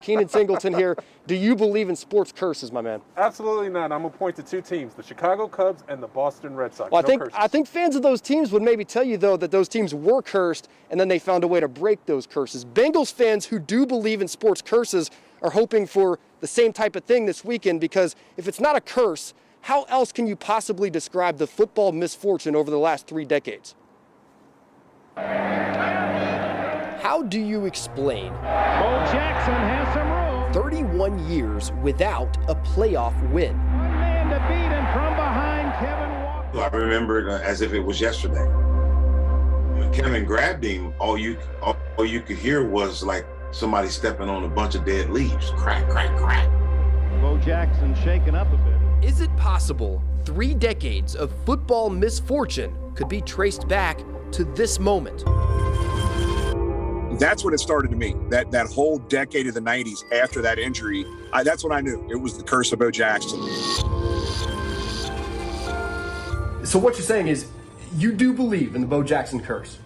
Keenan Singleton here. Do you believe in sports curses, my man? Absolutely not. I'm going to point to two teams, the Chicago Cubs and the Boston Red Sox. Well, No curses. I think fans of those teams would maybe tell you, though, that those teams were cursed, and then they found a way to break those curses. Bengals fans who do believe in sports curses are hoping for the same type of thing this weekend, because if it's not a curse, how else can you possibly describe the football misfortune over the last 3 decades? How do you explain Bo Jackson has some room. 31 years without a playoff win? One man to beat him from behind, Kevin Walker. I remember it as if it was yesterday. When Kevin grabbed him, all you could hear was like somebody stepping on a bunch of dead leaves. Crack, crack, crack. Bo Jackson shaken up a bit. Is it possible 3 decades of football misfortune could be traced back to this moment? That's when it started to me. That whole decade of the 90s after that injury, that's when I knew it was the curse of Bo Jackson. So what you're saying is you do believe in the Bo Jackson curse?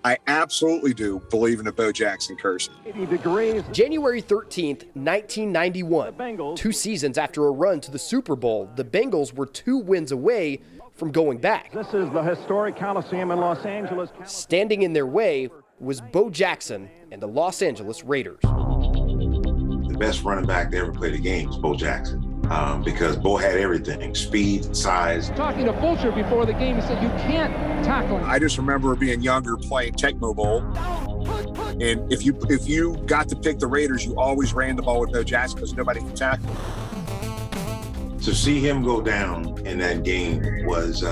I absolutely do believe in the Bo Jackson curse. 80 degrees. January 13th, 1991. The Bengals. 2 seasons after a run to the Super Bowl, the Bengals were 2 wins away from going back. This is the historic Coliseum in Los Angeles. Standing in their way was Bo Jackson and the Los Angeles Raiders. The best running back to ever play the game was Bo Jackson. Because Bo had everything, speed, size. Talking to Fulcher before the game, he said, you can't tackle him. I just remember being younger playing Tecmo Bowl. And if you got to pick the Raiders, you always ran the ball with Bo Jackson because nobody could tackle him. To see him go down in that game was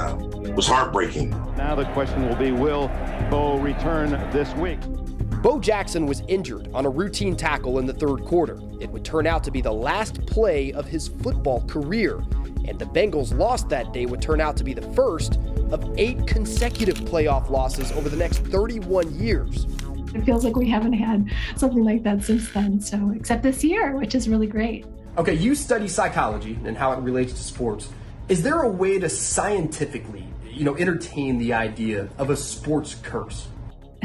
heartbreaking. Now the question will be, will Bo return this week? Bo Jackson was injured on a routine tackle in the 3rd quarter. It would turn out to be the last play of his football career, and the Bengals' loss that day would turn out to be the first of 8 consecutive playoff losses over the next 31 years. It feels like we haven't had something like that since then, so except this year, which is really great. Okay, you study psychology and how it relates to sports. Is there a way to scientifically, entertain the idea of a sports curse?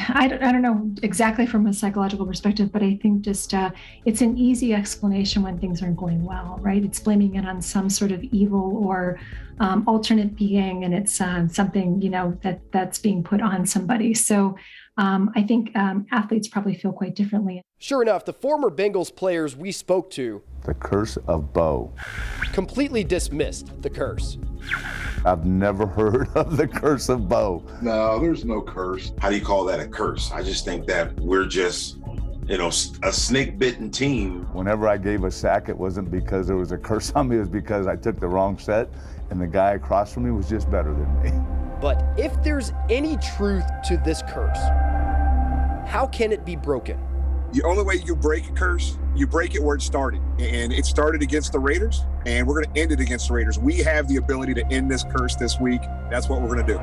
I don't know exactly from a psychological perspective, but I think just it's an easy explanation when things aren't going well, right? It's blaming it on some sort of evil or alternate being, and it's something, that's being put on somebody. So I think athletes probably feel quite differently. Sure enough, the former Bengals players we spoke to, the curse of Bo, completely dismissed the curse. I've never heard of the curse of Bo. No, there's no curse. How do you call that a curse? I just think that we're just, a snake-bitten team. Whenever I gave a sack, it wasn't because there was a curse on me, it was because I took the wrong set and the guy across from me was just better than me. But if there's any truth to this curse, how can it be broken? The only way you break a curse, you break it where it started. And it started against the Raiders, and we're going to end it against the Raiders. We have the ability to end this curse this week. That's what we're going to do.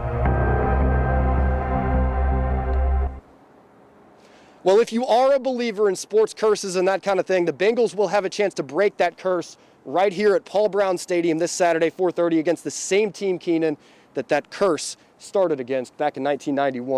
Well, if you are a believer in sports curses and that kind of thing, the Bengals will have a chance to break that curse right here at Paul Brown Stadium this Saturday, 4:30, against the same team, Keenan, that curse started against back in 1991.